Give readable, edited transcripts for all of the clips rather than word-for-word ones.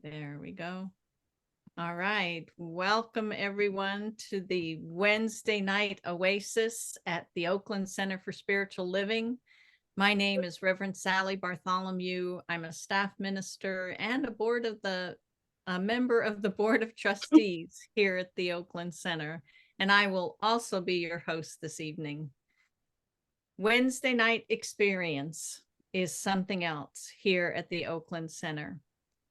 There we go. All right. Welcome, everyone, to the Wednesday night Oasis at the Oakland Center for Spiritual Living. My name is Reverend Sally Bartholomew. I'm a staff minister and a member of the Board of Trustees here at the Oakland Center, and I will also be your host this evening. Wednesday night experience is something else here at the Oakland Center.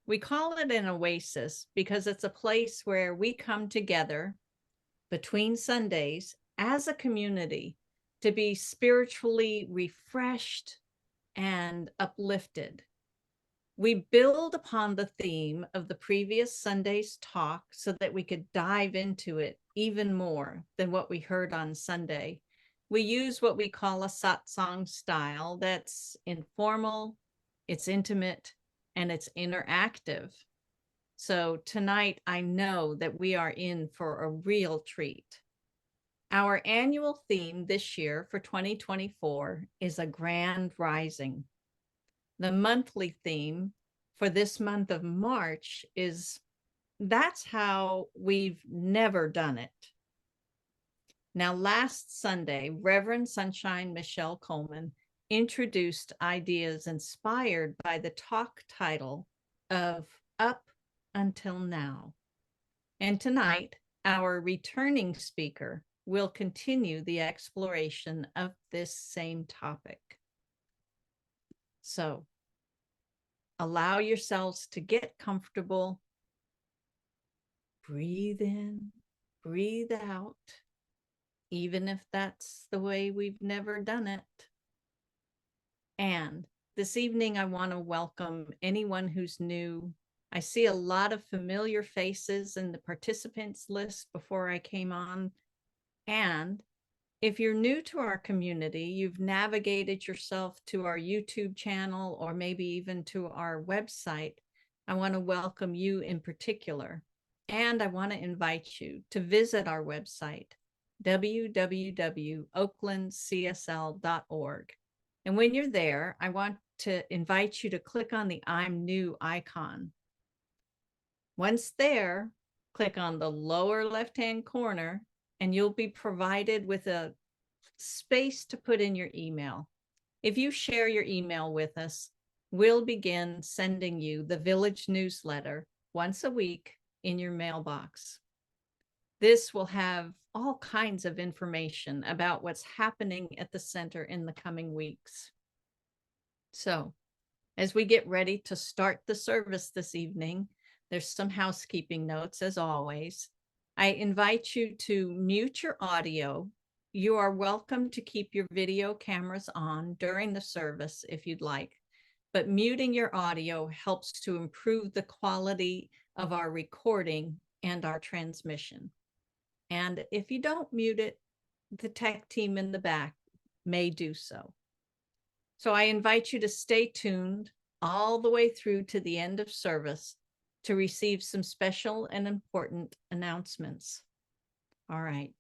We call it an oasis because it's a place where we come together between Sundays as a community to be spiritually refreshed and uplifted. We build upon the theme of the previous Sunday's talk so that we could dive into it even more than what we heard on Sunday. We use what we call a satsang style that's informal, it's intimate, and it's interactive. So tonight, I know that we are in for a real treat. Our annual theme this year for 2024 is a grand rising. The monthly theme for this month of March is that's how we've never done it. Now, last Sunday, Reverend Sunshine Michelle Coleman introduced ideas inspired by the talk title of Up Until Now. And tonight, our returning speaker will continue the exploration of this same topic. So, allow yourselves to get comfortable. Breathe in, breathe out, even if that's the way we've never done it. And this evening, I want to welcome anyone who's new. I see a lot of familiar faces in the participants list before I came on. And if you're new to our community, you've navigated yourself to our YouTube channel or maybe even to our website, I want to welcome you in particular. And I want to invite you to visit our website, www.oaklandcsl.org. And when you're there, I want to invite you to click on the I'm New icon. Once there, click on the lower left-hand corner, and you'll be provided with a space to put in your email. If you share your email with us, we'll begin sending you the village newsletter once a week in your mailbox. This will have all kinds of information about what's happening at the center in the coming weeks. So, as we get ready to start the service this evening, there's some housekeeping notes as always. I invite you to mute your audio. You are welcome to keep your video cameras on during the service if you'd like, but muting your audio helps to improve the quality of our recording and our transmission. And if you don't mute it, the tech team in the back may do so. So I invite you to stay tuned all the way through to the end of service to receive some special and important announcements. All right,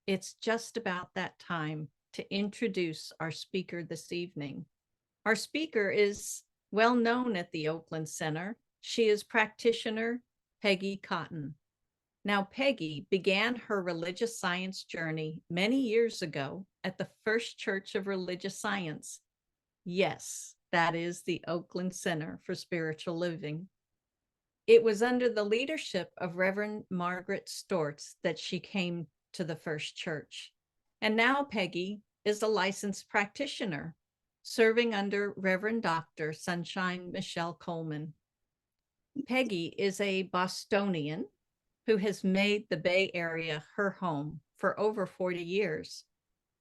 it's just about that time to introduce our speaker this evening. Our speaker is well known at the Oakland Center. She is practitioner Peggy Cotton. Now, Peggy began her religious science journey many years ago at the First Church of Religious Science. Yes, that is the Oakland Center for Spiritual Living. It was under the leadership of Reverend Margaret Stortz that she came to the First Church. And now Peggy is a licensed practitioner, serving under Reverend Dr. Sunshine Michelle Coleman. Peggy is a Bostonian who has made the Bay Area her home for over 40 years.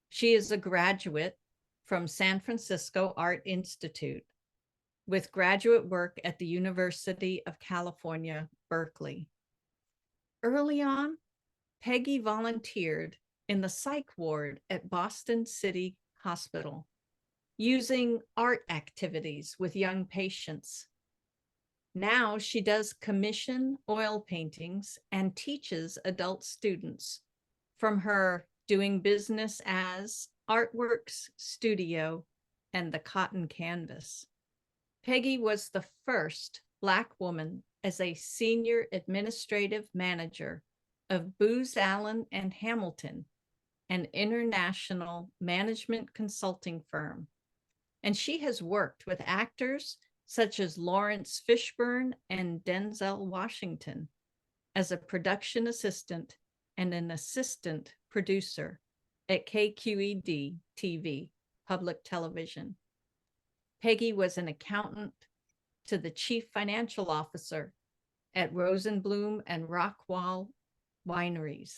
She is a graduate from San Francisco Art Institute with graduate work at the University of California, Berkeley. Early on, Peggy volunteered in the psych ward at Boston City Hospital, using art activities with young patients. Now she does commission oil paintings and teaches adult students from her doing business as Artworks Studio and the Cotton Canvas. Peggy was the first Black woman as a senior administrative manager of Booz Allen and Hamilton, an international management consulting firm. And she has worked with actors such as Lawrence Fishburne and Denzel Washington as a production assistant and an assistant producer at KQED TV, public television. Peggy was an accountant to the chief financial officer at Rosenblum and Rockwall wineries.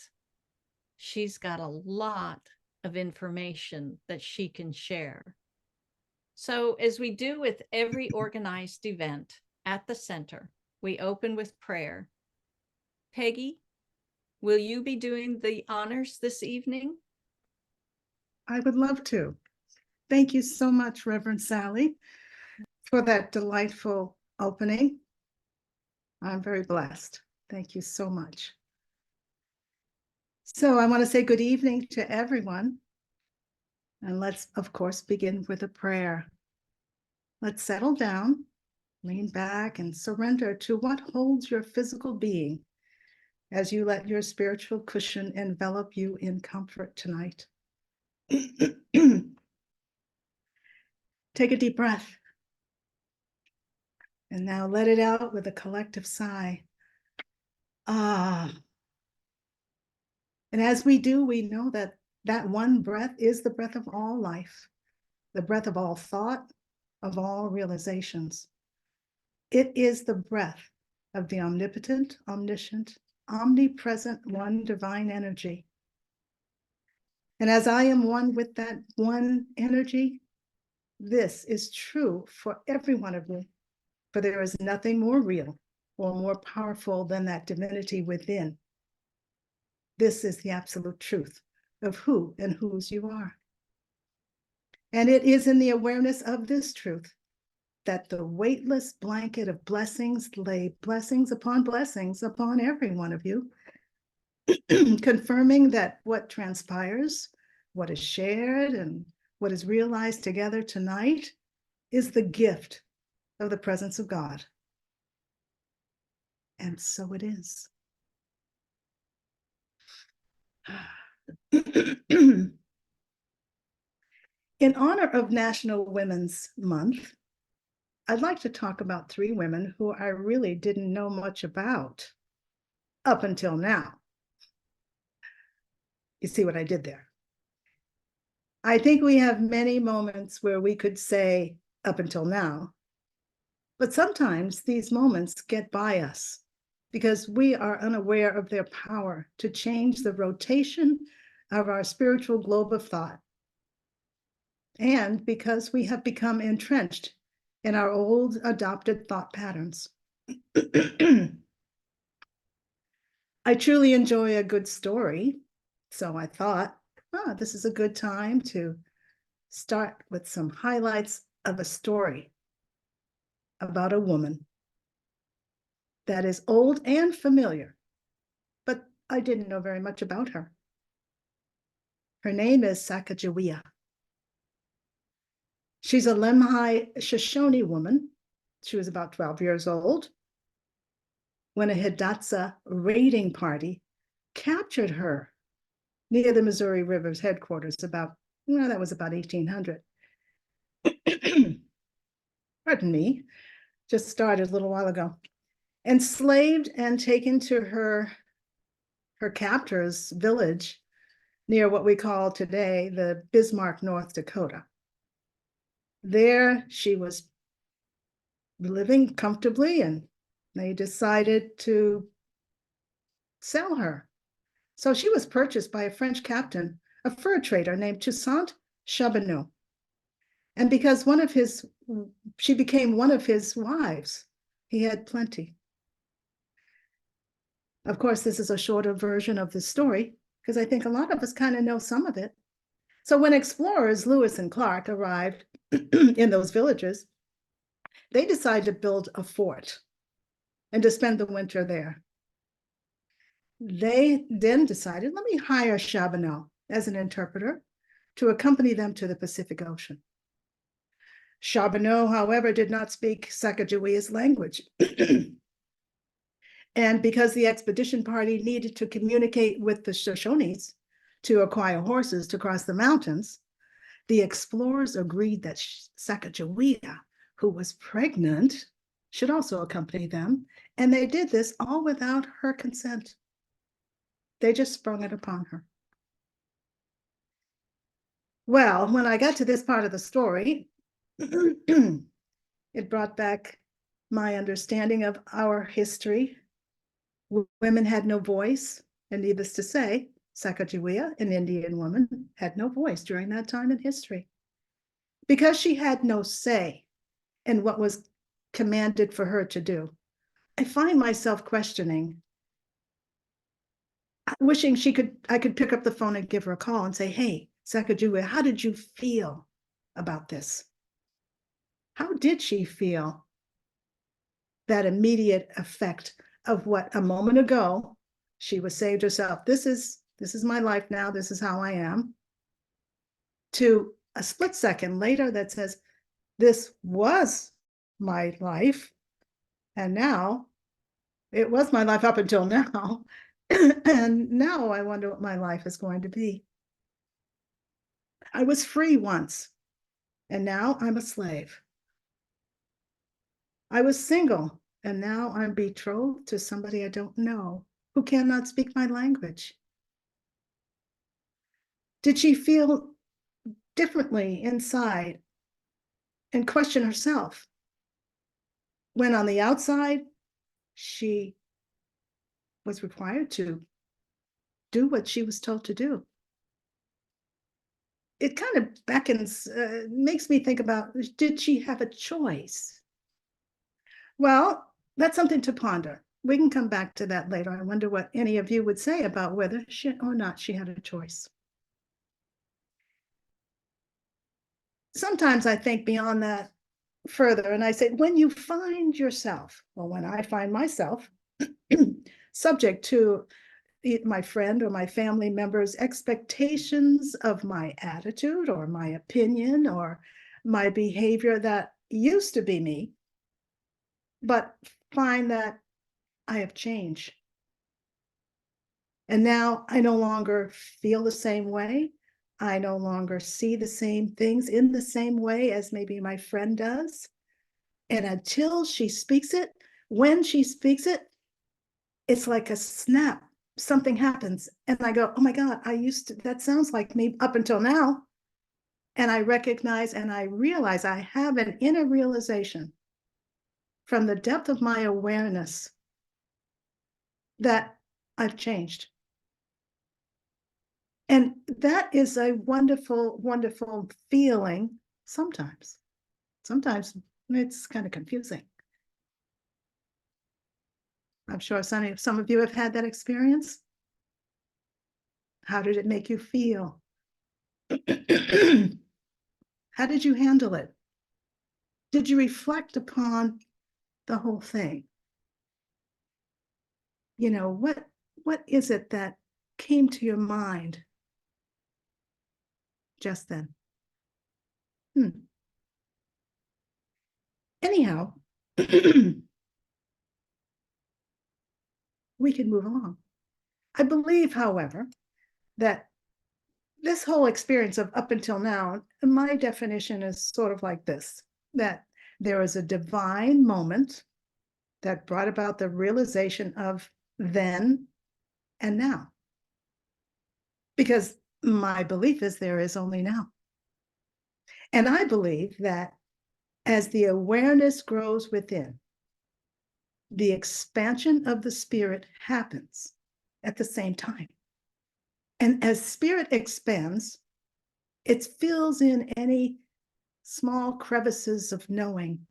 She's got a lot of information that she can share. So, as we do with every organized event at the center, we open with prayer. Peggy, will you be doing the honors this evening? I would love to. Thank you so much, Reverend Sally, for that delightful opening. I'm very blessed. Thank you so much. So I want to say good evening to everyone. And let's, of course, begin with a prayer. Let's settle down, lean back, and surrender to what holds your physical being as you let your spiritual cushion envelop you in comfort tonight. Take a deep breath. And now let it out with a collective sigh. Ah. And as we do, we know that that one breath is the breath of all life, the breath of all thought, of all realizations. It is the breath of the omnipotent, omniscient, omnipresent one divine energy. And as I am one with that one energy, this is true for every one of you, for there is nothing more real or more powerful than that divinity within. This is the absolute truth of who and whose you are. And it is in the awareness of this truth that the weightless blanket of blessings lay blessings upon every one of you, confirming that what transpires, what is shared, and what is realized together tonight is the gift of the presence of God. And so it is. In honor of National Women's Month, I'd like to talk about 3 women who I really didn't know much about up until now. You see what I did there? I think we have many moments where we could say up until now, but sometimes these moments get by us because we are unaware of their power to change the rotation of our spiritual globe of thought. And because we have become entrenched in our old adopted thought patterns. I truly enjoy a good story, so I thought, this is a good time to start with some highlights of a story about a woman that is old and familiar, but I didn't know very much about her. Her name is Sacagawea. She's a Lemhi Shoshone woman. She was about 12 years old when a Hidatsa raiding party captured her near the Missouri River's headquarters that was about 1800. Pardon me, just started a little while ago. Enslaved and taken to her captor's village near what we call today the Bismarck, North Dakota. There she was living comfortably, and they decided to sell her. So she was purchased by a French captain, a fur trader named Toussaint Charbonneau. And because she became one of his wives, he had plenty. Of course, this is a shorter version of the story, because I think a lot of us kind of know some of it. So when explorers Lewis and Clark arrived in those villages, they decided to build a fort and to spend the winter there. They then decided, let me hire Charbonneau as an interpreter to accompany them to the Pacific Ocean. Charbonneau, however, did not speak Sacagawea's language. And because the expedition party needed to communicate with the Shoshones to acquire horses to cross the mountains, the explorers agreed that Sacagawea, who was pregnant, should also accompany them. And they did this all without her consent. They just sprung it upon her. Well, when I got to this part of the story, it brought back my understanding of our history. Women had no voice, and needless to say, Sacagawea, an Indian woman, had no voice during that time in history. Because she had no say in what was commanded for her to do, I find myself questioning, wishing I could pick up the phone and give her a call and say, hey, Sacagawea, how did you feel about this? How did she feel that immediate effect of what a moment ago she was saying to herself, this is my life now, this is how I am, to a split second later that says, this was my life, and now it was my life up until now, and now I wonder what my life is going to be. I was free once, and now I'm a slave. I was single, and now I'm betrothed to somebody I don't know, who cannot speak my language. Did she feel differently inside and question herself when on the outside she was required to do what she was told to do? It kind of beckons, makes me think about, did she have a choice? Well, that's something to ponder. We can come back to that later. I wonder what any of you would say about whether she or not she had a choice. Sometimes I think beyond that further, and I say, when you find yourself, or when I find myself subject to my friend or my family member's expectations of my attitude or my opinion or my behavior that used to be me, but find that I have changed. And now I no longer feel the same way. I no longer see the same things in the same way as maybe my friend does. And until she speaks it, when she speaks it, it's like a snap. Something happens. And I go, oh my God, that sounds like me up until now. And I recognize and I realize I have an inner realization from the depth of my awareness that I've changed. And that is a wonderful, wonderful feeling sometimes. Sometimes it's kind of confusing. I'm sure some of you have had that experience. How did it make you feel? How did you handle it? Did you reflect upon the whole thing? You know, what is it that came to your mind just then? Anyhow, we can move along. I believe, however, that this whole experience of up until now, my definition is sort of like this, that there is a divine moment that brought about the realization of then and now. Because my belief is there is only now. And I believe that as the awareness grows within, the expansion of the spirit happens at the same time. And as spirit expands, it fills in any small crevices of knowing,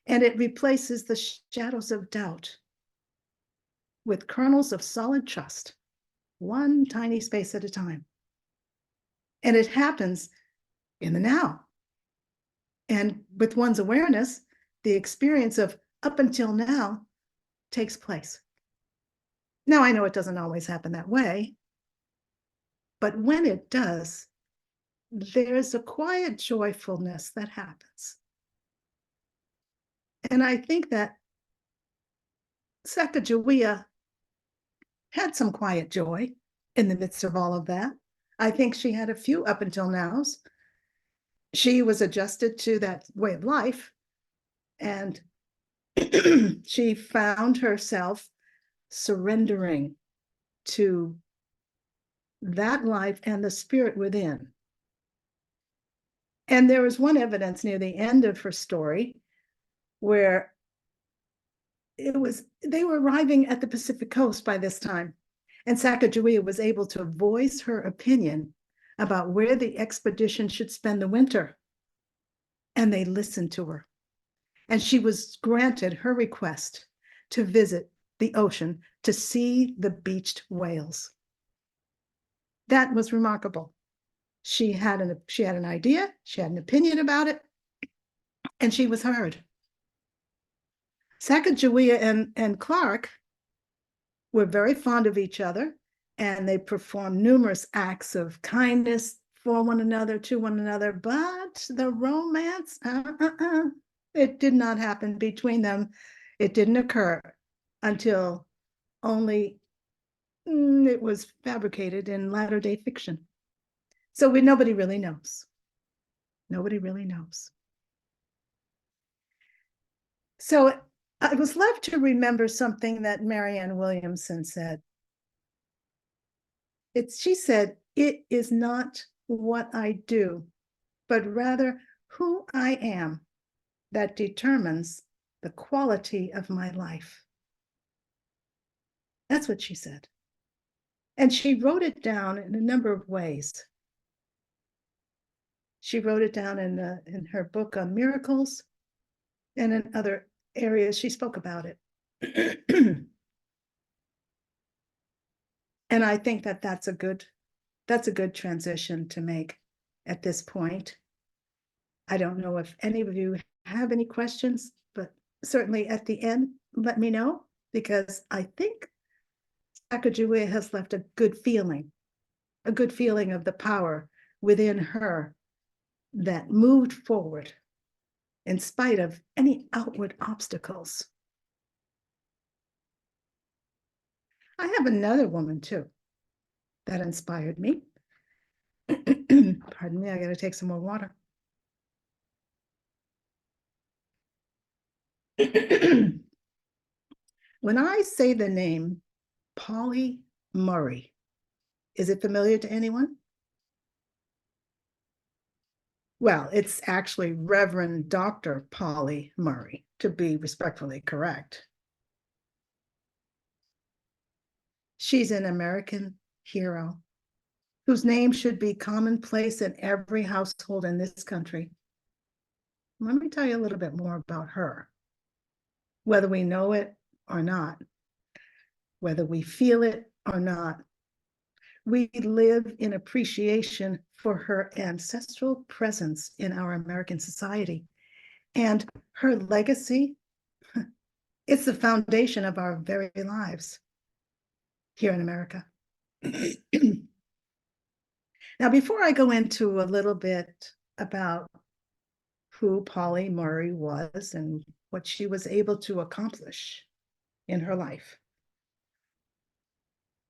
and it replaces the shadows of doubt with kernels of solid trust, one tiny space at a time. And it happens in the now. And with one's awareness, the experience of up until now takes place. Now, I know it doesn't always happen that way, but when it does, there's a quiet joyfulness that happens. And I think that Sacagawea had some quiet joy in the midst of all of that. I think she had a few up until nows. She was adjusted to that way of life, and she found herself surrendering to that life and the spirit within. And there was one evidence near the end of her story where they were arriving at the Pacific coast by this time. And Sacagawea was able to voice her opinion about where the expedition should spend the winter. And they listened to her. And she was granted her request to visit the ocean to see the beached whales. That was remarkable. She had an idea, she had an opinion about it, and she was heard. Sacagawea and Clark were very fond of each other, and they performed numerous acts of kindness for one another, to one another, but the romance, it did not happen between them. It didn't occur until only it was fabricated in latter-day fiction. So nobody really knows. Nobody really knows. So I was left to remember something that Marianne Williamson said. She said, "It is not what I do, but rather who I am that determines the quality of my life." That's what she said. And she wrote it down in a number of ways. She wrote it down in her book on miracles, and in other areas she spoke about it. And I think that that's a good transition to make at this point. I don't know if any of you have any questions, but certainly at the end, let me know, because I think Sacagawea has left a good feeling of the power within her that moved forward in spite of any outward obstacles. I have another woman too that inspired me. Pardon me, I gotta take some more water. When I say the name Polly Murray, is it familiar to anyone? Well, it's actually Reverend Dr. Polly Murray, to be respectfully correct. She's an American hero whose name should be commonplace in every household in this country. Let me tell you a little bit more about her. Whether we know it or not, whether we feel it or not, we live in appreciation for her ancestral presence in our American society. And her legacy, it's the foundation of our very lives here in America. Now, before I go into a little bit about who Polly Murray was and what she was able to accomplish in her life,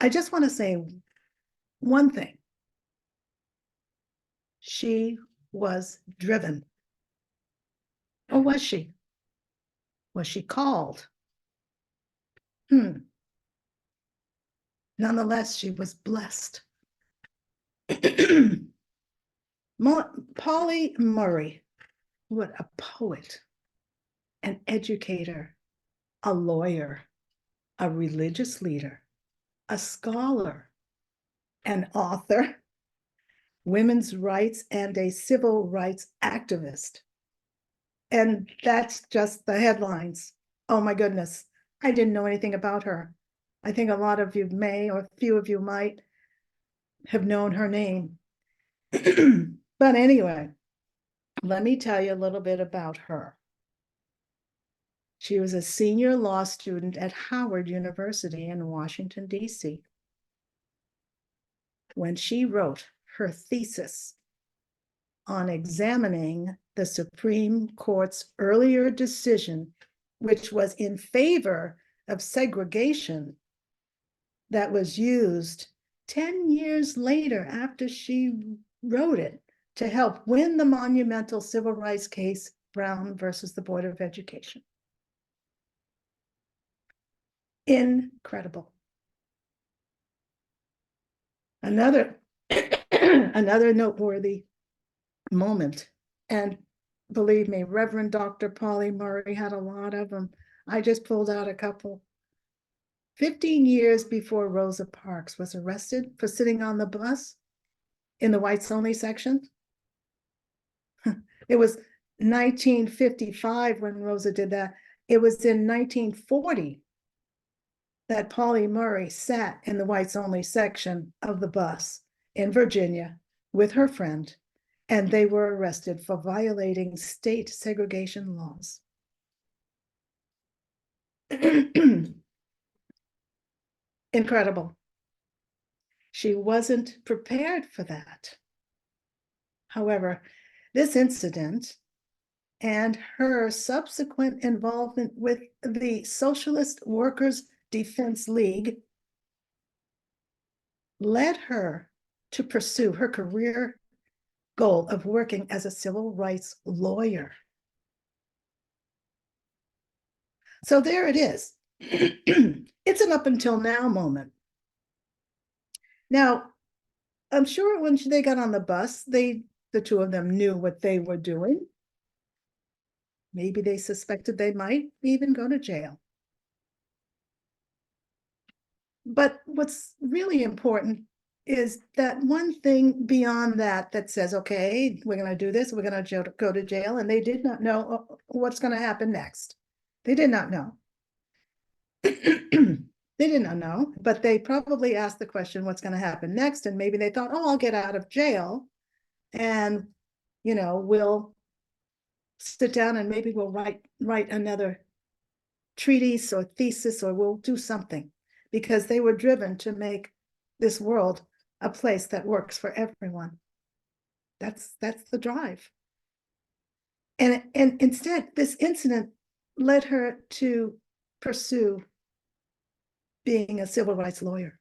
I just want to say one thing. She was driven. Or was she? Was she called? Nonetheless, she was blessed. Polly Murray, what a poet, an educator, a lawyer, a religious leader, a scholar, an author, women's rights, and a civil rights activist. And that's just the headlines. Oh my goodness, I didn't know anything about her. I think a lot of you may, or a few of you might have known her name. But anyway, let me tell you a little bit about her. She was a senior law student at Howard University in Washington, D.C. when she wrote her thesis on examining the Supreme Court's earlier decision, which was in favor of segregation that was used 10 years later after she wrote it to help win the monumental civil rights case, Brown versus the Board of Education. Incredible. Another noteworthy moment, and believe me, Reverend Dr. Polly Murray had a lot of them. I just pulled out a couple. 15 years before Rosa Parks was arrested for sitting on the bus in the whites only section. It was 1955 when Rosa did that. It was in 1940 that Polly Murray sat in the whites only section of the bus in Virginia with her friend, and they were arrested for violating state segregation laws. Incredible. She wasn't prepared for that. However, this incident and her subsequent involvement with the Socialist Workers Defense League led her to pursue her career goal of working as a civil rights lawyer. So there it is. It's an up until now moment. Now, I'm sure when they got on the bus, the two of them knew what they were doing. Maybe they suspected they might even go to jail. But what's really important is that one thing beyond that that says, okay, we're going to do this, we're going to go to jail, and they did not know what's going to happen next. They did not know. They did not know, but they probably asked the question, what's going to happen next? And maybe they thought, oh, I'll get out of jail and, we'll sit down and maybe we'll write another treatise or thesis, or we'll do something, because they were driven to make this world a place that works for everyone. That's the drive. And instead, this incident led her to pursue being a civil rights lawyer.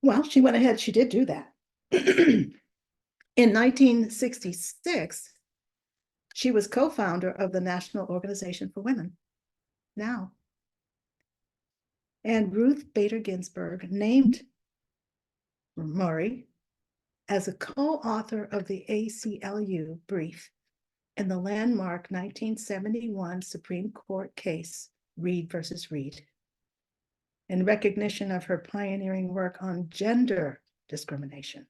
Well, she went ahead, she did do that. In 1966, she was co-founder of the National Organization for Women, NOW. And Ruth Bader Ginsburg named Murray as a co-author of the ACLU brief in the landmark 1971 Supreme Court case, Reed versus Reed, in recognition of her pioneering work on gender discrimination.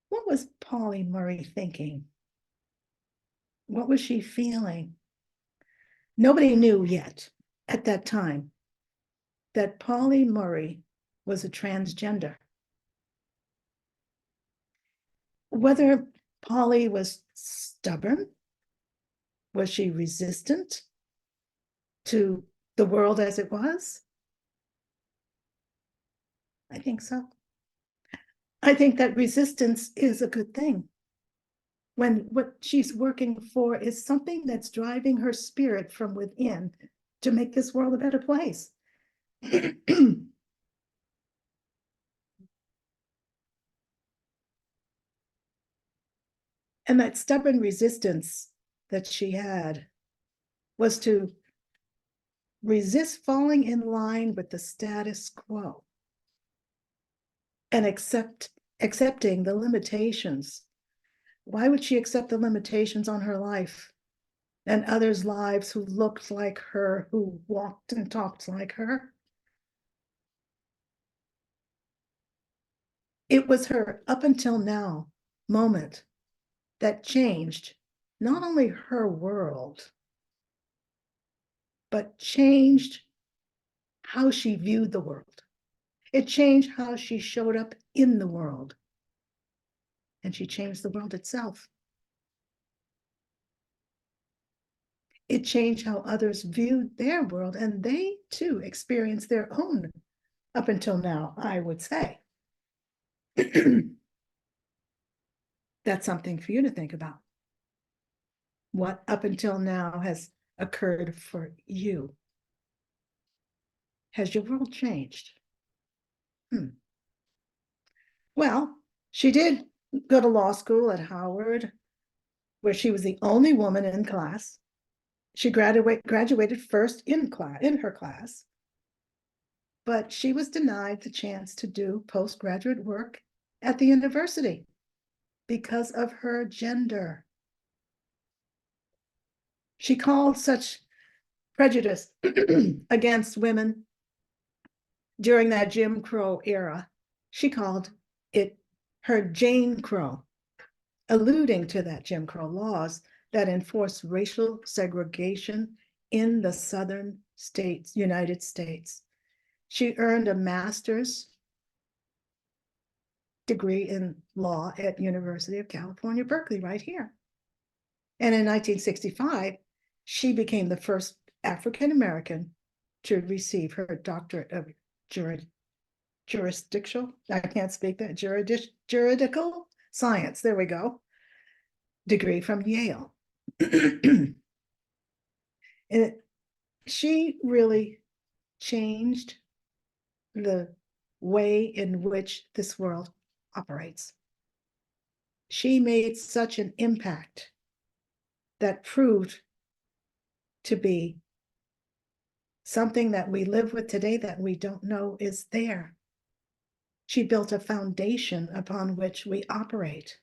What was Polly Murray thinking? What was she feeling? Nobody knew yet at that time that Polly Murray was a transgender. Whether Polly was stubborn, was she resistant to the world as it was? I think so. I think that resistance is a good thing when what she's working for is something that's driving her spirit from within to make this world a better place. And that stubborn resistance that she had was to resist falling in line with the status quo and accepting the limitations. Why would she accept the limitations on her life and others' lives who looked like her, who walked and talked like her? It was her up until now moment that changed not only her world, but changed how she viewed the world. It changed how she showed up in the world. And she changed the world itself. It changed how others viewed their world, and they too experienced their own up until now, I would say. That's something for you to think about. what up until now has occurred for you? Has your world changed? Well, she did go to law school at Howard, where she was the only woman in class. She graduated first in her class, but she was denied the chance to do postgraduate work at the university because of her gender. She called such prejudice against women during that Jim Crow era. She called it her Jane Crow, alluding to that Jim Crow laws that enforce racial segregation in the southern states, United States. She earned a master's degree in law at University of California, Berkeley, right here. And in 1965, she became the first African-American to receive her doctorate of jurisdictional, I can't speak that, juridical science, there we go, degree from Yale. And she really changed the way in which this world operates. She made such an impact that proved to be something that we live with today that we don't know is there. She built a foundation upon which we operate.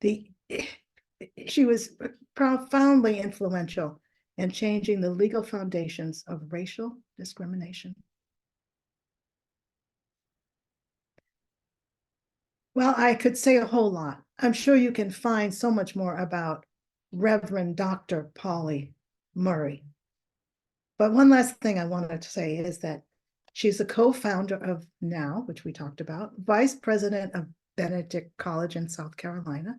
She was profoundly influential in changing the legal foundations of racial discrimination. Well, I could say a whole lot. I'm sure you can find so much more about Reverend Dr. Polly Murray. But one last thing I wanted to say is that she's a co-founder of NOW, which we talked about, vice president of Benedict College in South Carolina.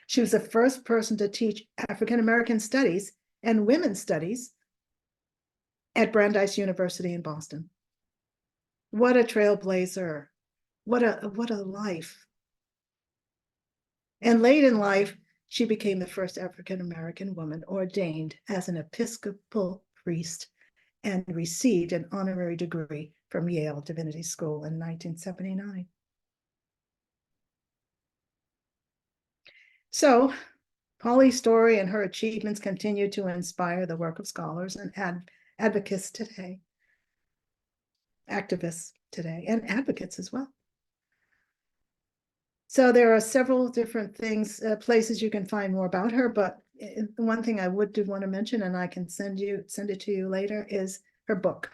She was the first person to teach African-American studies and women's studies at Brandeis University in Boston. What a trailblazer. What a life. And late in life, she became the first African-American woman ordained as an Episcopal priest and received an honorary degree from Yale Divinity School in 1979. So Polly's story and her achievements continue to inspire the work of scholars and advocates today, activists today, and advocates as well. So there are several different things, places you can find more about her, but one thing I would do want to mention, and I can send it to you later, is her book.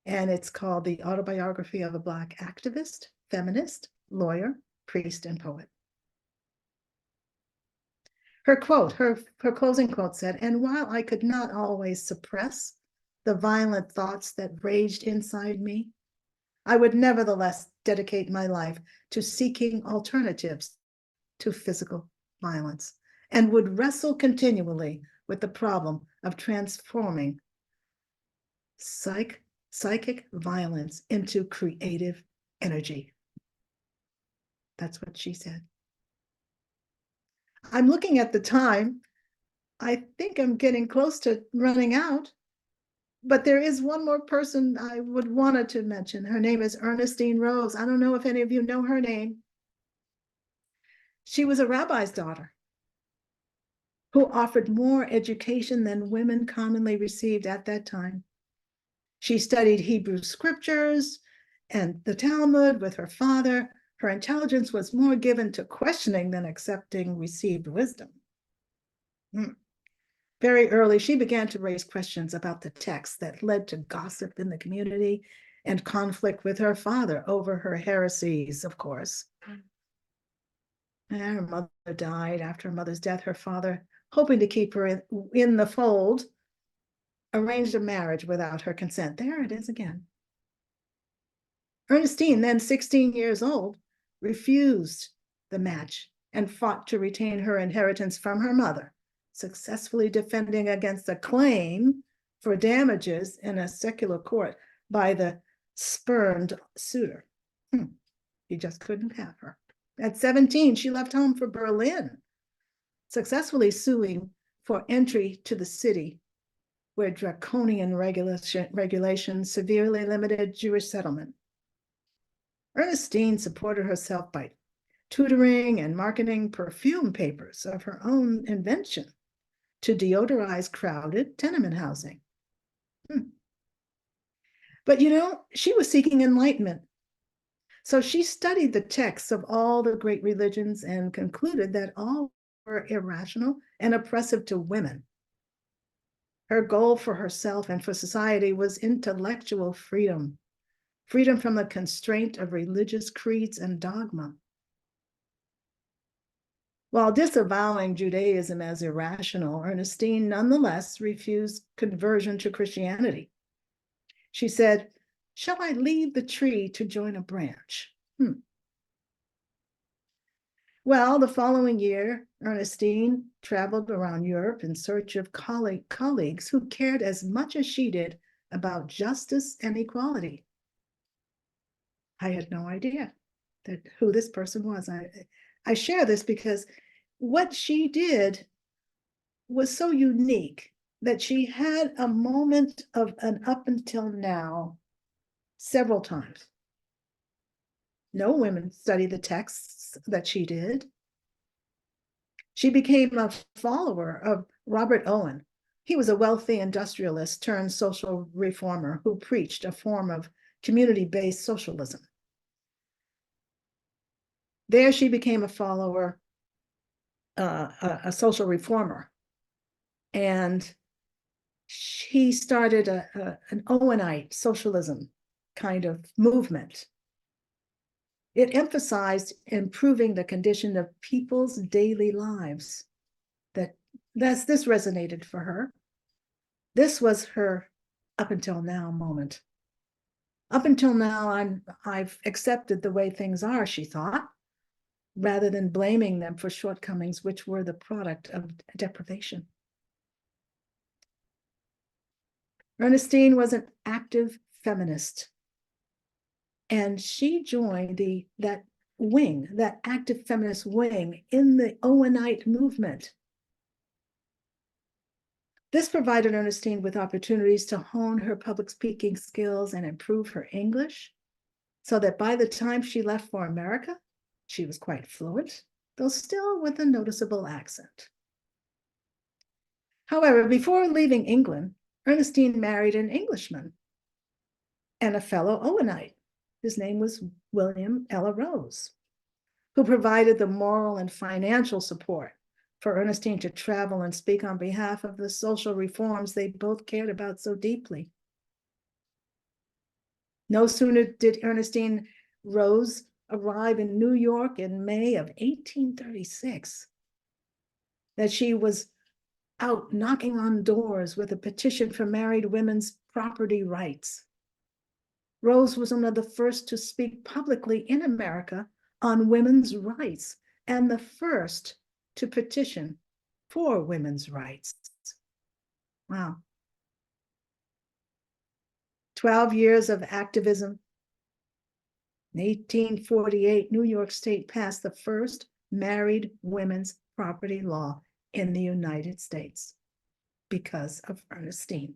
And it's called The Autobiography of a Black Activist, Feminist, Lawyer, Priest, and Poet. Her quote, her closing quote said, "And while I could not always suppress the violent thoughts that raged inside me, I would nevertheless dedicate my life to seeking alternatives to physical violence and would wrestle continually with the problem of transforming psychic violence into creative energy." That's what she said. I'm looking at the time. I think I'm getting close to running out. But there is one more person I would wanted to mention. Her name is Ernestine Rose. I don't know if any of you know her name. She was a rabbi's daughter who offered more education than women commonly received at that time. She studied Hebrew scriptures and the Talmud with her father. Her intelligence was more given to questioning than accepting received wisdom. Very early, she began to raise questions about the text that led to gossip in the community and conflict with her father over her heresies, of course. And her mother died. After her mother's death, her father, hoping to keep her in the fold, arranged a marriage without her consent. There it is again. Ernestine, then 16 years old, refused the match and fought to retain her inheritance from her mother, successfully defending against a claim for damages in a secular court by the spurned suitor. He just couldn't have her. At 17, she left home for Berlin, successfully suing for entry to the city where draconian regulations severely limited Jewish settlement. Ernestine supported herself by tutoring and marketing perfume papers of her own invention to deodorize crowded tenement housing. But she was seeking enlightenment. So she studied the texts of all the great religions and concluded that all were irrational and oppressive to women. Her goal for herself and for society was intellectual freedom, freedom from the constraint of religious creeds and dogma. While disavowing Judaism as irrational, Ernestine nonetheless refused conversion to Christianity. She said, "Shall I leave the tree to join a branch?" Well, the following year, Ernestine traveled around Europe in search of colleagues who cared as much as she did about justice and equality. I had no idea who this person was. I share this because what she did was so unique that she had a moment of an up until now several times. No women study the texts that she did. She became a follower of Robert Owen. He was a wealthy industrialist turned social reformer who preached a form of community-based socialism. There she became a follower, a social reformer. And he started an Owenite socialism kind of movement. It emphasized improving the condition of people's daily lives. This resonated for her. This was her up until now moment. Up until now, I've accepted the way things are, she thought, rather than blaming them for shortcomings which were the product of deprivation. Ernestine was an active feminist, and she joined that active feminist wing in the Owenite movement. This provided Ernestine with opportunities to hone her public speaking skills and improve her English, so that by the time she left for America, she was quite fluent, though still with a noticeable accent. However, before leaving England, Ernestine married an Englishman and a fellow Owenite. His name was William Ella Rose, who provided the moral and financial support for Ernestine to travel and speak on behalf of the social reforms they both cared about so deeply. No sooner did Ernestine Rose arrive in New York in May of 1836 that she was out knocking on doors with a petition for married women's property rights. Rose was one of the first to speak publicly in America on women's rights and the first to petition for women's rights. Wow. 12 years of activism. In 1848, New York State passed the first married women's property law in the United States because of Ernestine.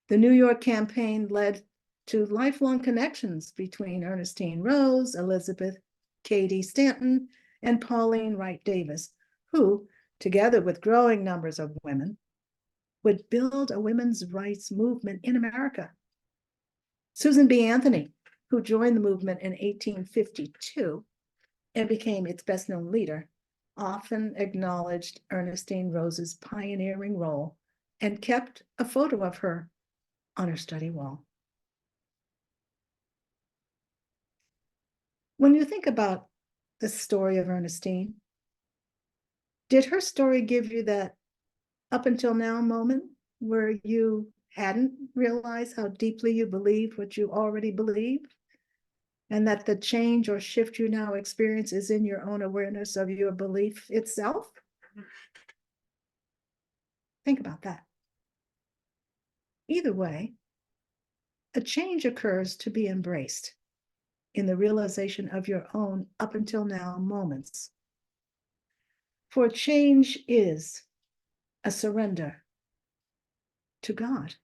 The New York campaign led to lifelong connections between Ernestine Rose, Elizabeth Cady Stanton, and Pauline Wright Davis, who, together with growing numbers of women, would build a women's rights movement in America. Susan B. Anthony, who joined the movement in 1852 and became its best-known leader, often acknowledged Ernestine Rose's pioneering role and kept a photo of her on her study wall. When you think about the story of Ernestine, did her story give you that up until now moment where you hadn't realized how deeply you believed what you already believed, and that the change or shift you now experience is in your own awareness of your belief itself? Think about that. Either way, a change occurs to be embraced. in the realization of your own up until now moments. For change is a surrender to God,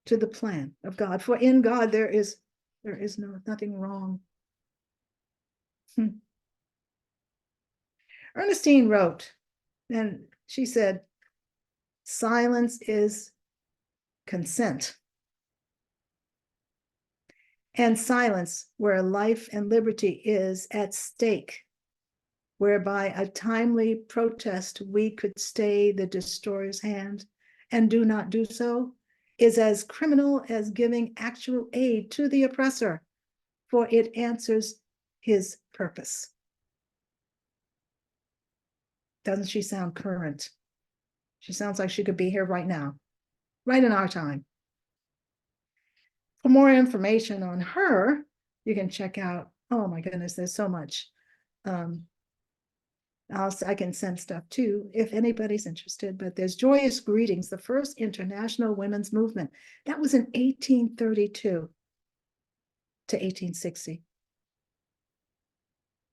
to the plan of God. For in God there is nothing wrong. Ernestine wrote, and she said, silence is consent. And silence where life and liberty is at stake, whereby a timely protest we could stay the destroyer's hand and do not do so, is as criminal as giving actual aid to the oppressor, for it answers his purpose. Doesn't she sound current? She sounds like she could be here right now, right in our time. For more information on her, you can check out, oh my goodness, there's so much. I can send stuff too, if anybody's interested, but there's Joyous Greetings, the first international women's movement. That was in 1832 to 1860.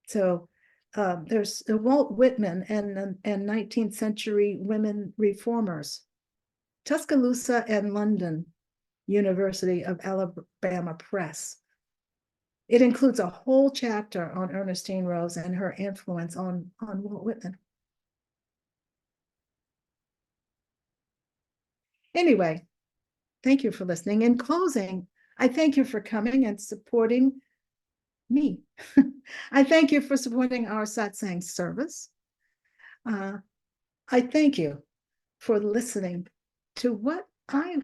So there's Walt Whitman and 19th century women reformers, Tuscaloosa and London University of Alabama Press. It includes a whole chapter on Ernestine Rose and her influence on Walt Whitman. Anyway, thank you for listening. In closing, I thank you for coming and supporting me. I thank you for supporting our satsang service. I thank you for listening to what I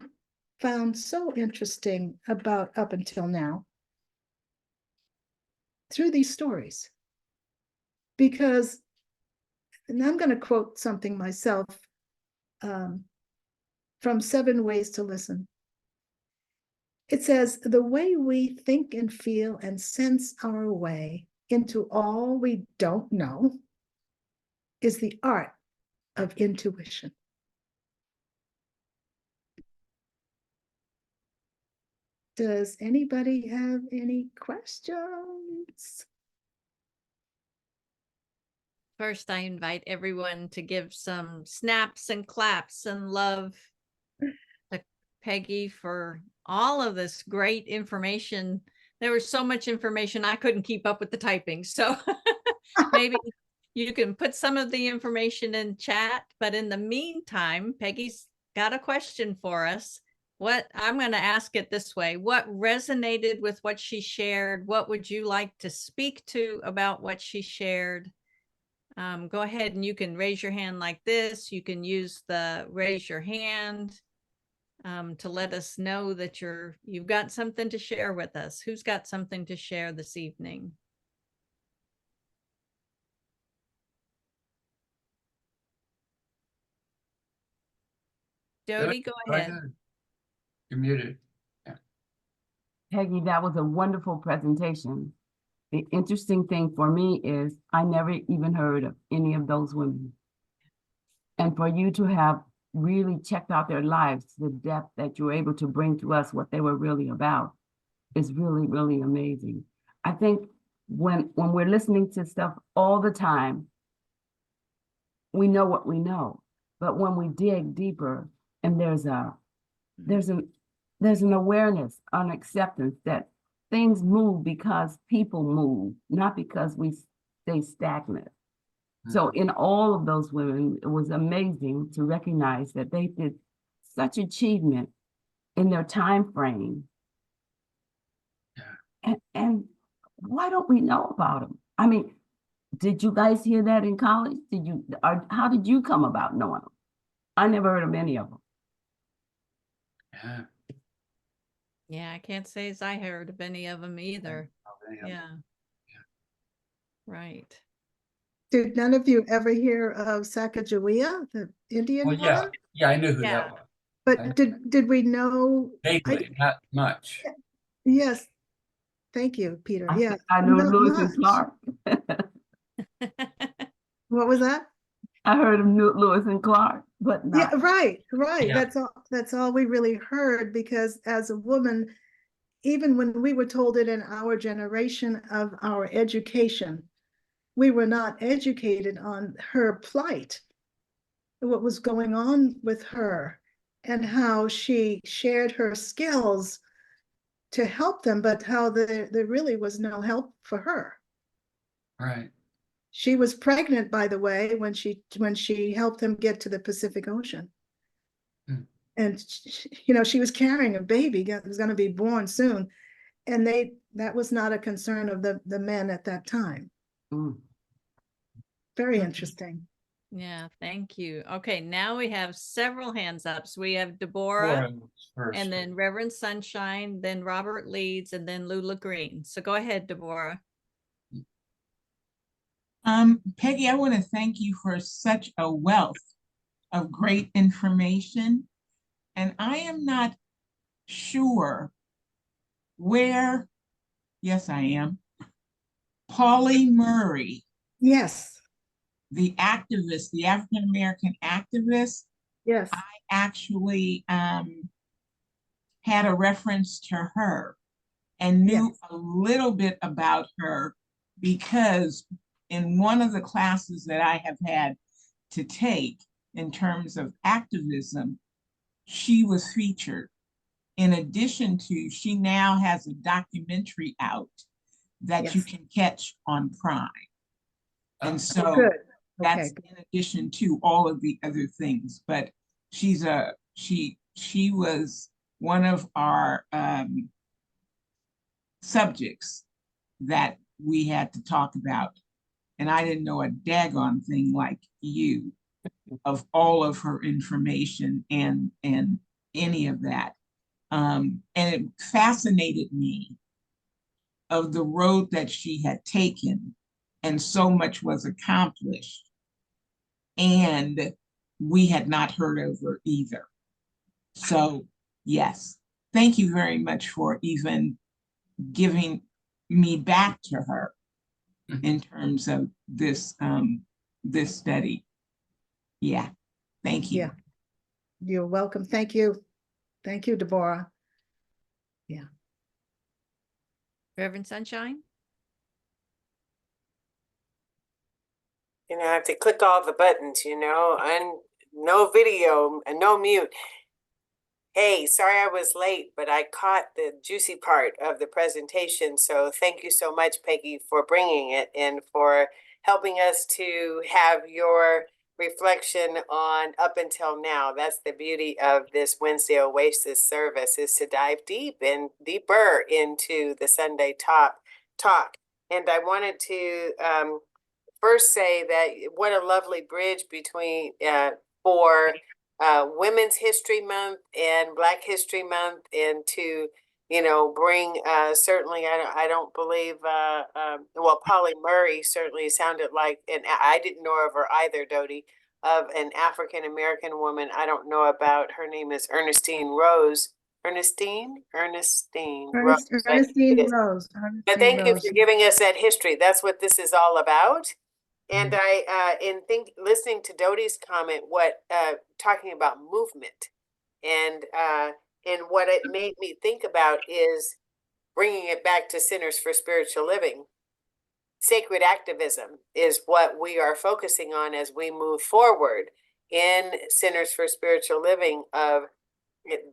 found so interesting about up until now through these stories. Because, and I'm going to quote something myself from 7 Ways to Listen. It says, the way we think and feel and sense our way into all we don't know is the art of intuition. Does anybody have any questions? First, I invite everyone to give some snaps and claps and love to Peggy for all of this great information. There was so much information, I couldn't keep up with the typing. So maybe you can put some of the information in chat, but in the meantime, Peggy's got a question for us. I'm going to ask it this way. What resonated with what she shared? What would you like to speak to about what she shared? Go ahead and you can raise your hand like this. You can use the raise your hand to let us know that you've got something to share with us. Who's got something to share this evening? Jody, go ahead. You're muted. Yeah. Peggy, that was a wonderful presentation. The interesting thing for me is I never even heard of any of those women. And for you to have really checked out their lives, the depth that you were able to bring to us, what they were really about, is really, really amazing. I think when we're listening to stuff all the time, we know what we know. But when we dig deeper and there's an awareness, an acceptance that things move because people move, not because we stay stagnant. So in all of those women, it was amazing to recognize that they did such achievement in their time frame. Yeah. And why don't we know about them? I mean, did you guys hear that in college? How did you come about knowing them? I never heard of any of them. Yeah. Yeah, I can't say as I heard of any of them either. Yeah. Right. Did none of you ever hear of Sacagawea, the Indian Well, yeah. woman? Yeah, I knew who Yeah. that was. But did we know? Vaguely, not much. Yes. Thank you, Peter. Yeah. I know not Lewis and much. Clark. What was that? I heard of Lewis and Clark, but not. Yeah, right. Yeah. That's all we really heard, because as a woman, even when we were told it in our generation of our education, we were not educated on her plight, what was going on with her, and how she shared her skills to help them, but how there really was no help for her. Right. She was pregnant, by the way, when she helped them get to the Pacific Ocean. Hmm. And she was carrying a baby that was going to be born soon, and that was not a concern of the men at that time. Mm. Very interesting. Yeah, thank you. Okay, now we have several hands up. So we have Deborah, First. and then Reverend Sunshine, then Robert Leeds, and then Lula Green. So go ahead, Deborah. Peggy, I want to thank you for such a wealth of great information. And I am not sure where, yes, I am, Pauli Murray, Yes, the activist, the African-American activist, yes, actually had a reference to her and knew yes. a little bit about her because in one of the classes that I have had to take in terms of activism, she was featured. In addition to, she now has a documentary out that you Yes. can catch on Prime. And so Good. that's Okay. in addition to all of the other things, but she was one of our subjects that we had to talk about. And I didn't know a daggone thing like you of all of her information and any of that. And it fascinated me of the road that she had taken, and so much was accomplished. And we had not heard of her either. So yes, thank you very much for even giving me back to her in terms of this this study. Yeah, thank you. Yeah. You're welcome. Thank you. Thank you, Deborah. Yeah. Reverend Sunshine. I have to click all the buttons, and no video and no mute. Hey, sorry I was late, but I caught the juicy part of the presentation. So thank you so much, Peggy, for bringing it and for helping us to have your reflection on up until now. That's the beauty of this Wednesday Oasis service, is to dive deep and deeper into the Sunday talk. And I wanted to first say that what a lovely bridge between for Women's History Month and Black History Month, and to bring certainly I don't believe well, Pauli Murray certainly sounded like, and I didn't know of her either, Dodie, of an African American woman. I don't know about her name is Ernestine Rose. Ernestine Rose. Ernestine Rose. And thank you for giving us that history. That's what this is all about. And I, listening to Dodie's comment, talking about movement, and what it made me think about is bringing it back to Centers for Spiritual Living. Sacred activism is what we are focusing on as we move forward in Centers for Spiritual Living.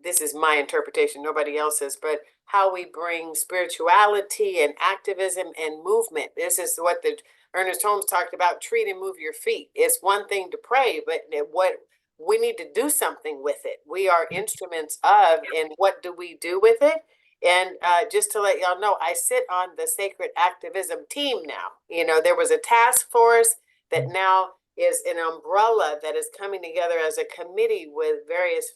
This is my interpretation, nobody else's, but how we bring spirituality and activism and movement. This is what the Ernest Holmes talked about: treat and move your feet. It's one thing to pray, but what we need to do something with it. We are instruments of, and what do we do with it? And just to let y'all know, I sit on the sacred activism team now. There was a task force that now is an umbrella that is coming together as a committee with various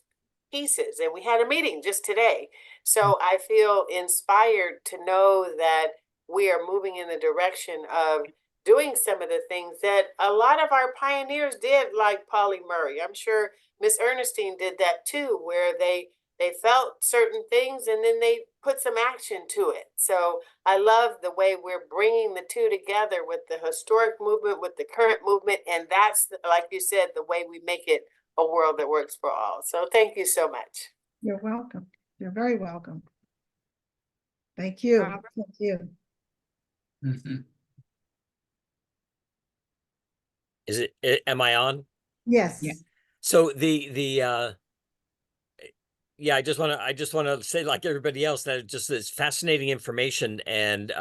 pieces, and we had a meeting just today. So I feel inspired to know that we are moving in the direction of doing some of the things that a lot of our pioneers did, like Pauli Murray. I'm sure Miss Ernestine did that too, where they felt certain things and then they put some action to it. So I love the way we're bringing the two together with the historic movement, with the current movement, and that's, like you said, the way we make it a world that works for all. So thank you so much. You're welcome. You're very welcome. Thank you. Robert? Thank you. Mhm. Is am I on? Yes. Yeah. So yeah, I just want to say, like everybody else, that it just is fascinating information. And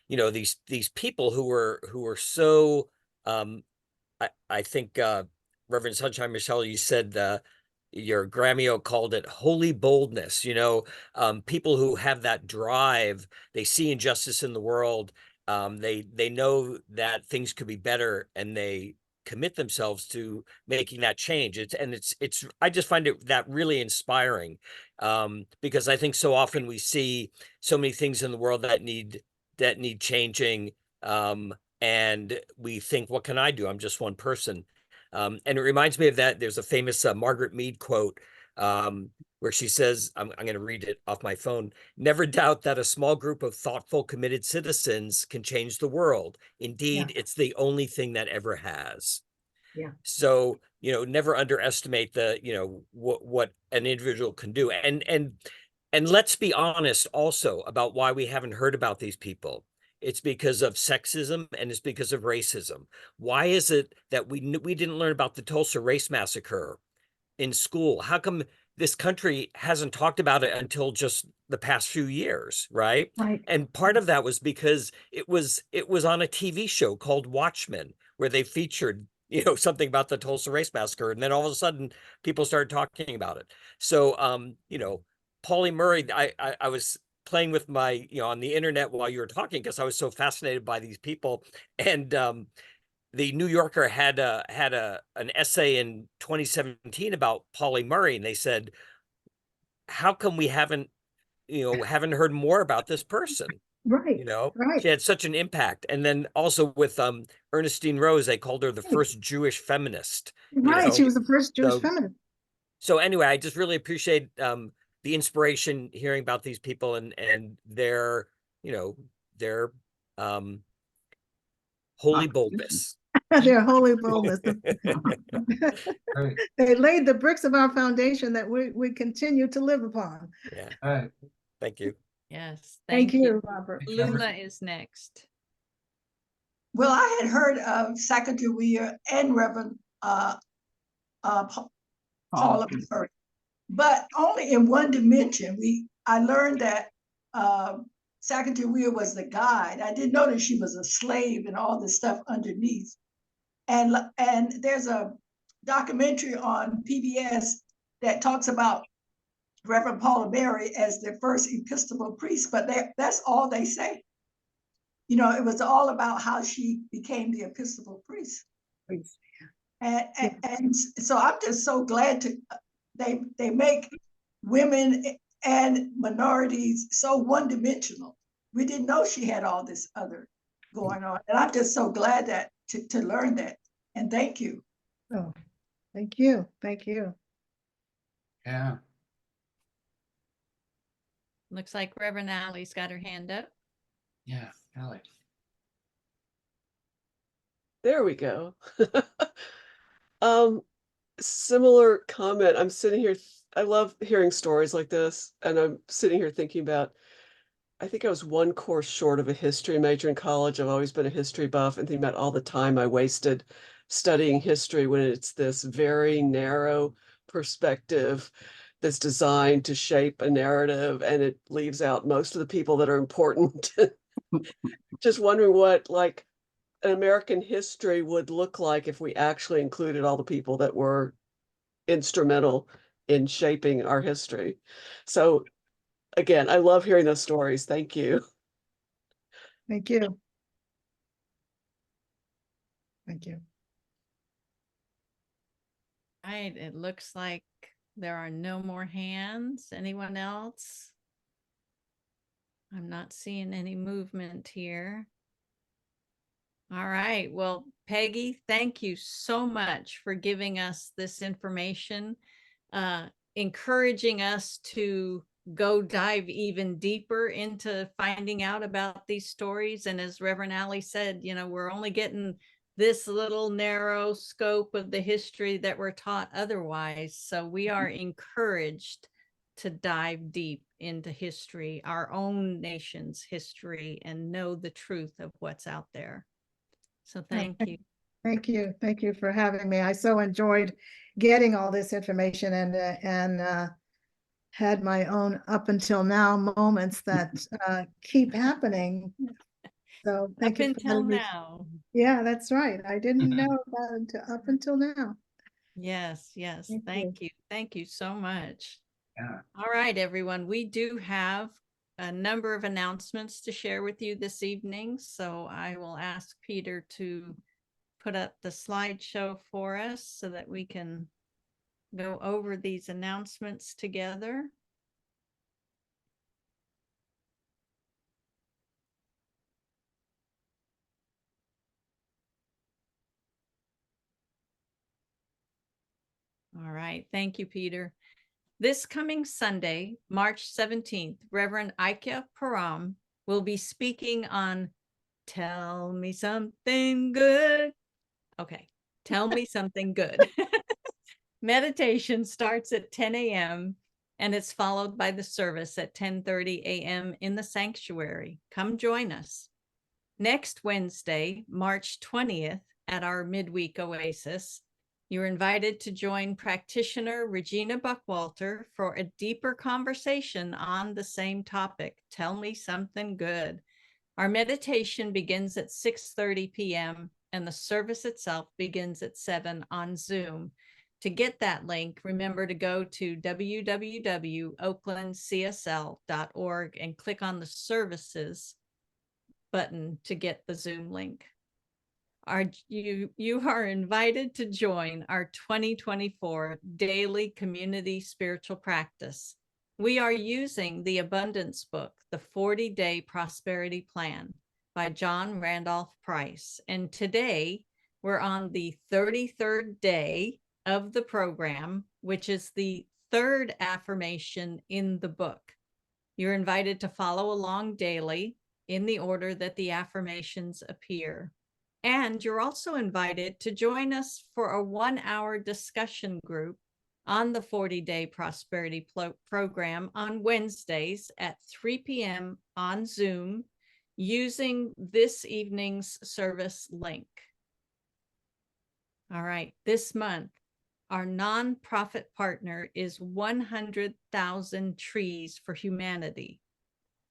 you know, these people who were so I think Reverend Sunshine Michelle, you said your Grammy called it holy boldness. You know, people who have that drive, they see injustice in the world. They know that things could be better, and they commit themselves to making that change. It's I just find it that really inspiring, because I think so often we see so many things in the world that need changing, and we think, what can I do? I'm just one person. And it reminds me of that. There's a famous Margaret Mead quote, where she says, I'm going to read it off my phone: "Never doubt that a small group of thoughtful, committed citizens can change the world. Indeed, it's the only thing that ever has." Yeah. So, you know, never underestimate the, you know, what an individual can do. And let's be honest also about why we haven't heard about these people. It's because of sexism, and it's because of racism. Why is it that we didn't learn about the Tulsa race massacre in school? How come this country hasn't talked about it until just the past few years, right? Right. And part of that was because it was on a TV show called Watchmen, where they featured, you know, something about the Tulsa race massacre, and then all of a sudden people started talking about it. So you know, Pauli Murray, I was playing with my, you know, on the internet while you were talking, because I was so fascinated by these people. And the New Yorker had an essay in 2017 about Pauli Murray, and they said, how come we haven't heard more about this person? Right. You know, Right. she had such an impact. And then also with Ernestine Rose, they called her the first Jewish feminist. You Right. She know, was the first Jewish so feminist. anyway, I just really appreciate the inspiration, hearing about these people and their, you know, their holy boldness. Their holy boldness. Right. They laid the bricks of our foundation that we continue to live upon. Yeah. All right. Thank you. Yes, Thank thank you, you. Robert. Thank you, Robert. Lula is next. Well, I had heard of Secretary Weir and Reverend Paula Murray, but only in one dimension. I learned that Secretary Weir was the guide. I didn't know that she was a slave and all this stuff underneath. And there's a documentary on PBS that talks about Reverend Paula Murray as the first Episcopal priest, but that's all they say. You know, it was all about how she became the Episcopal priest. And so I'm just so glad they make women and minorities so one-dimensional. We didn't know she had all this other going on. And I'm just so glad that to learn that. And thank you. Oh, thank you. Thank you. Yeah. Looks like Reverend Allie's got her hand up. Yeah. Alex. There we go. Um, similar comment. I'm sitting here, I love hearing stories like this, and I'm sitting here thinking about, I think I was one course short of a history major in college. I've always been a history buff, and thinking about all the time I wasted studying history when it's this very narrow perspective that's designed to shape a narrative, and it leaves out most of the people that are important. Just wondering what, like, an American history would look like if we actually included all the people that were instrumental in shaping our history. So again, I love hearing those stories. Thank you. Thank you. Thank you. Right, it looks like there are no more hands. Anyone else? I'm not seeing any movement here. All right, well, Peggy, thank you so much for giving us this information, encouraging us to go dive even deeper into finding out about these stories. And as Reverend Allie said, you know, we're only getting this little narrow scope of the history that we're taught otherwise. So we are encouraged to dive deep into history, our own nation's history, and know the truth of what's out there. So thank you. Thank you. Thank you for having me. I so enjoyed getting all this information and had my own up until now moments that keep happening. So thank Up you for until letting me. now. Yeah, that's right. I didn't know about it until up until now. Yes, yes. Thank you. Thank you. Thank you so much. Yeah. All right, everyone. We do have a number of announcements to share with you this evening. So I will ask Peter to put up the slideshow for us so that we can go over these announcements together. All right. Thank you, Peter. This coming Sunday, March 17th, Reverend Ike Param will be speaking on Tell Me Something Good. Okay, tell me something good. Meditation starts at 10 a.m. and it's followed by the service at 10:30 a.m. in the sanctuary. Come join us. Next Wednesday, March 20th, at our midweek oasis, you're invited to join practitioner Regina Buckwalter for a deeper conversation on the same topic. Tell me something good. Our meditation begins at 6:30 p.m. and the service itself begins at 7 on Zoom. To get that link, remember to go to www.oaklandcsl.org and click on the services button to get the Zoom link. You are invited to join our 2024 daily community spiritual practice. We are using the Abundance Book, the 40-Day Prosperity Plan by John Randolph Price. And today we're on the 33rd day of the program, which is the third affirmation in the book. You're invited to follow along daily in the order that the affirmations appear. And you're also invited to join us for a 1-hour discussion group on the 40-Day Prosperity Program on Wednesdays at 3 p.m. on Zoom using this evening's service link. All right, this month, our nonprofit partner is 100,000 Trees for Humanity.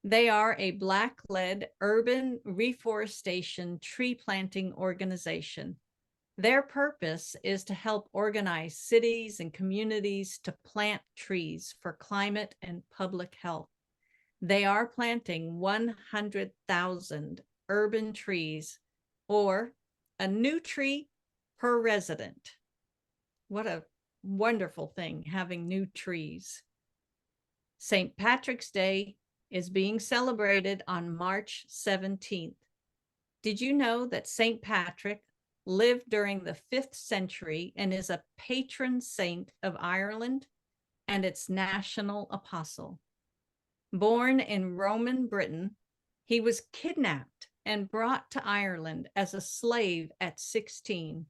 They are a Black-led urban reforestation tree planting organization. Their purpose is to help organize cities and communities to plant trees for climate and public health. They are planting 100,000 urban trees, or a new tree per resident. What a wonderful thing, having new trees. St. Patrick's Day is being celebrated on March 17th. Did you know that St. Patrick lived during the 5th century and is a patron saint of Ireland and its national apostle? Born in Roman Britain, he was kidnapped and brought to Ireland as a slave at 16.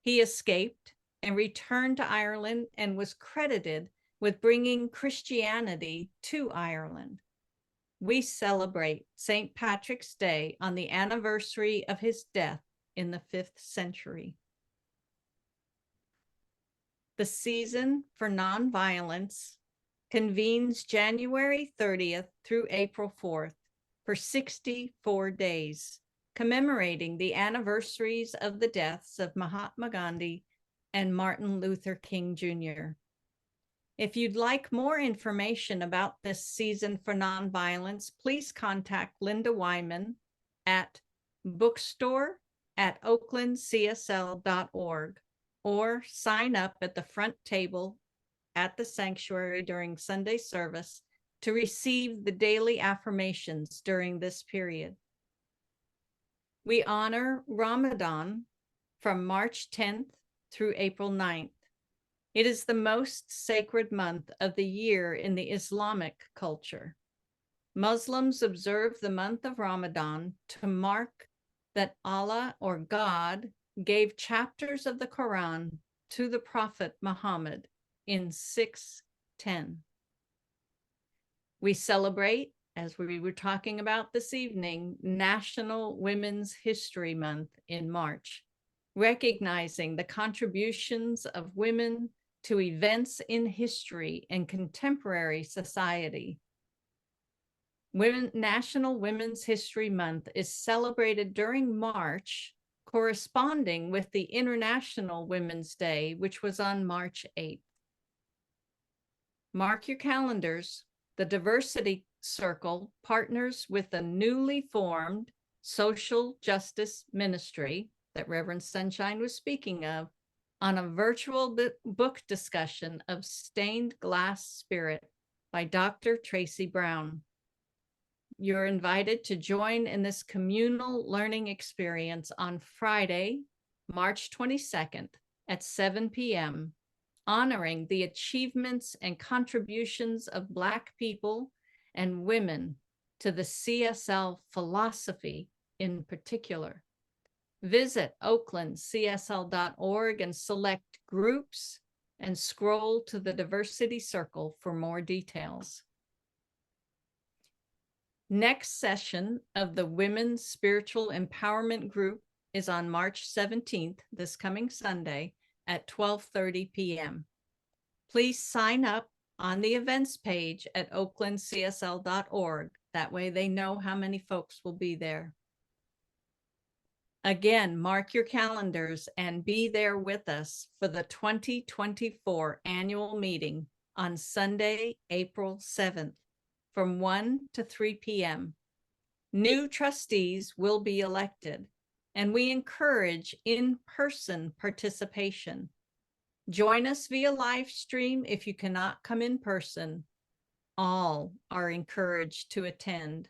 He escaped and returned to Ireland and was credited with bringing Christianity to Ireland. We celebrate St. Patrick's Day on the anniversary of his death in the 5th century. The Season for Nonviolence convenes January 30th through April 4th for 64 days, commemorating the anniversaries of the deaths of Mahatma Gandhi and Martin Luther King Jr. If you'd like more information about this Season for Nonviolence, please contact Linda Wyman at bookstore@oaklandcsl.org or sign up at the front table at the sanctuary during Sunday service to receive the daily affirmations during this period. We honor Ramadan from March 10th through April 9th. It is the most sacred month of the year in the Islamic culture. Muslims observe the month of Ramadan to mark that Allah, or God, gave chapters of the Quran to the Prophet Muhammad in 610. We celebrate, as we were talking about this evening, National Women's History Month in March, recognizing the contributions of women to events in history and contemporary society. National Women's History Month is celebrated during March, corresponding with the International Women's Day, which was on March 8th. Mark your calendars. The Diversity Circle partners with the newly formed Social Justice Ministry that Reverend Sunshine was speaking of on a virtual book discussion of Stained Glass Spirit by Dr. Tracy Brown. You're invited to join in this communal learning experience on Friday, March 22nd at 7 p.m., honoring the achievements and contributions of Black people and women to the CSL philosophy in particular. Visit oaklandcsl.org and select groups and scroll to the Diversity Circle for more details. Next session of the Women's Spiritual Empowerment Group is on March 17th, this coming Sunday at 12:30 p.m. Please sign up on the events page at oaklandcsl.org. That way they know how many folks will be there. Again, mark your calendars and be there with us for the 2024 annual meeting on Sunday, April 7th. From 1 to 3 p.m. New trustees will be elected, and we encourage in-person participation. Join us via live stream if you cannot come in person. All are encouraged to attend,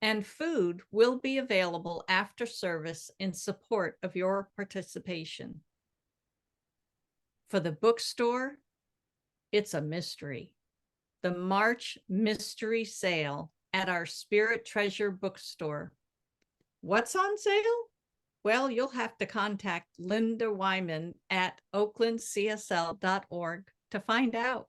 and food will be available after service in support of your participation. For the bookstore, it's a mystery. The March Mystery Sale at our Spirit Treasure bookstore. What's on sale? Well, you'll have to contact Linda Wyman at oaklandcsl.org to find out.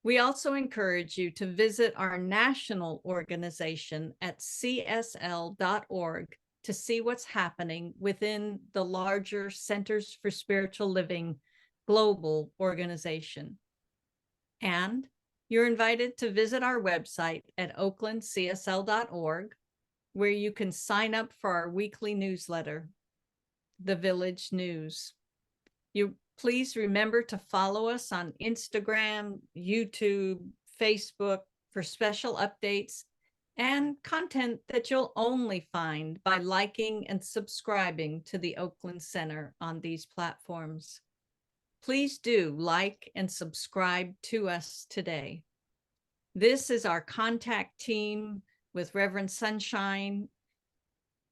We also encourage you to visit our national organization at csl.org to see what's happening within the larger Centers for Spiritual Living global organization. And you're invited to visit our website at oaklandcsl.org, where you can sign up for our weekly newsletter, The Village News. You please remember to follow us on Instagram, YouTube, Facebook for special updates and content that you'll only find by liking and subscribing to the Oakland Center on these platforms. Please do like and subscribe to us today. This is our contact team with Reverend Sunshine,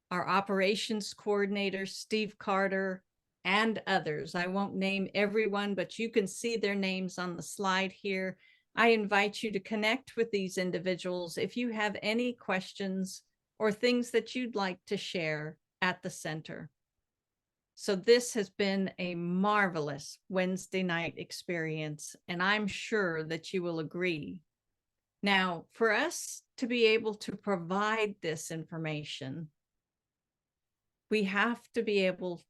our operations coordinator, Steve Carter, and others. I won't name everyone, but you can see their names on the slide here. I invite you to connect with these individuals if you have any questions or things that you'd like to share at the center. So this has been a marvelous Wednesday night experience, and I'm sure that you will agree. Now, for us to be able to provide this information, we have to be able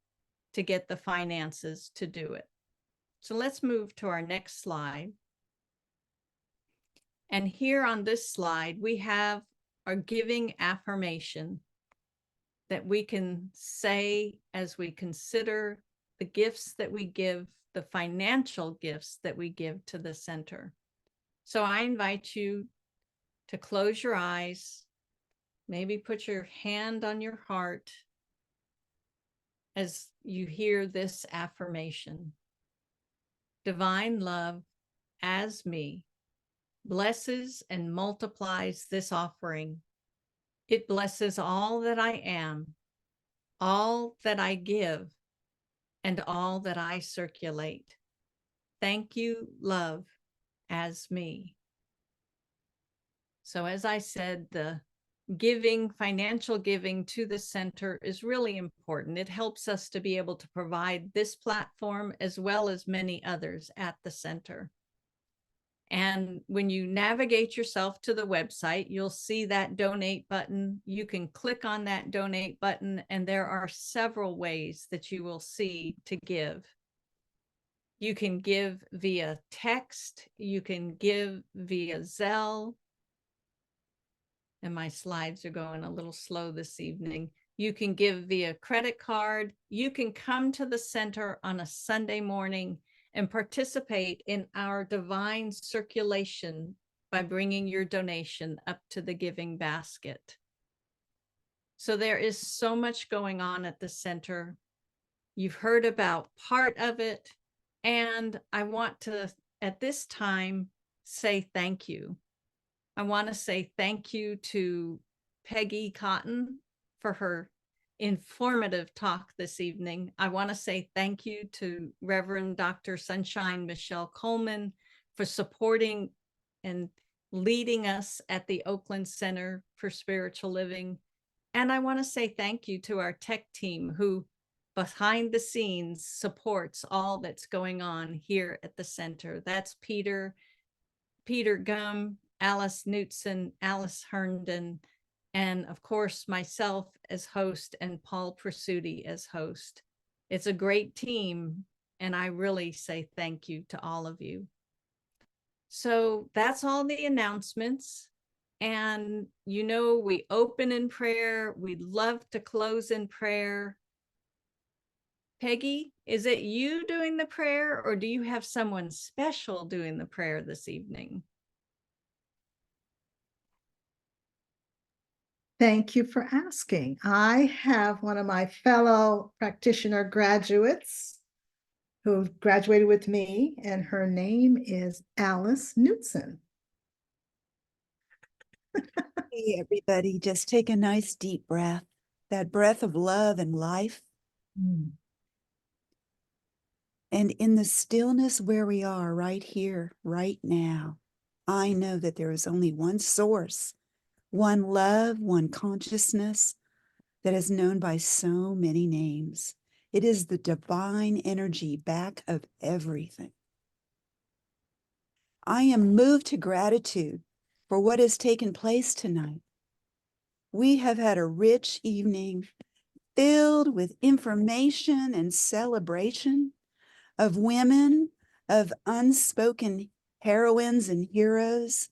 to get the finances to do it. So let's move to our next slide. And here on this slide, we have our giving affirmation that we can say as we consider the gifts that we give, the financial gifts that we give to the center. So I invite you to close your eyes, maybe put your hand on your heart as you hear this affirmation. Divine love as me blesses and multiplies this offering. It blesses all that I am, all that I give, and all that I circulate. Thank you, love, as me. So as I said, the giving, financial giving to the center is really important. It helps us to be able to provide this platform as well as many others at the center. And when you navigate yourself to the website, you'll see that donate button. You can click on that donate button, and there are several ways that you will see to give. You can give via text, you can give via Zelle. And my slides are going a little slow this evening. You can give via credit card. You can come to the center on a Sunday morning and participate in our divine circulation by bringing your donation up to the giving basket. So there is so much going on at the center. You've heard about part of it, and I want to, at this time, say thank you. I want to say thank you to Peggy Cotton for her informative talk this evening. I want to say thank you to Reverend Dr. Sunshine Michelle Coleman for supporting and leading us at the Oakland Center for Spiritual Living. And I want to say thank you to our tech team who behind the scenes supports all that's going on here at the center. That's Peter Gum, Alice Knutson, Alice Herndon, and of course myself as host and Paul Prasuti as host. It's a great team, and I really say thank you to all of you. So that's all the announcements. And you know, we open in prayer. We'd love to close in prayer. Peggy, is it you doing the prayer, or do you have someone special doing the prayer this evening? Thank you for asking. I have one of my fellow practitioner graduates who graduated with me, and her name is Alice Knutson. Hey, everybody, just take a nice deep breath, that breath of love and life. And in the stillness where we are right here, right now, I know that there is only one source, one love, one consciousness that is known by so many names. It is the divine energy back of everything. I am moved to gratitude for what has taken place tonight. We have had a rich evening filled with information and celebration of women, of unspoken heroines and heroes,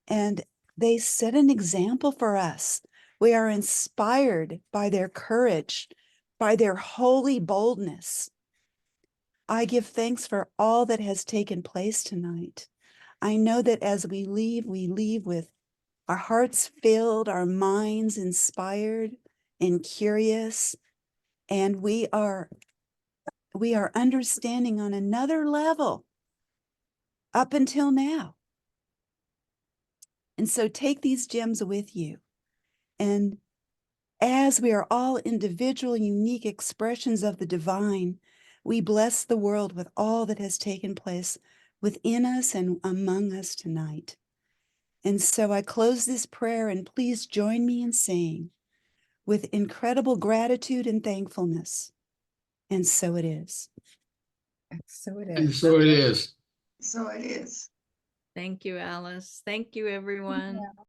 and they set an example for us. We are inspired by their courage, by their holy boldness. I give thanks for all that has taken place tonight. I know that as we leave with our hearts filled, our minds inspired and curious, and we are understanding on another level up until now. And so take these gems with you. And as we are all individual, unique expressions of the divine, we bless the world with all that has taken place within us and among us tonight. And so I close this prayer, and please join me in saying, with incredible gratitude and thankfulness, and so it is. So it And is. so it is. So it is. Thank you, Alice. Thank you, everyone.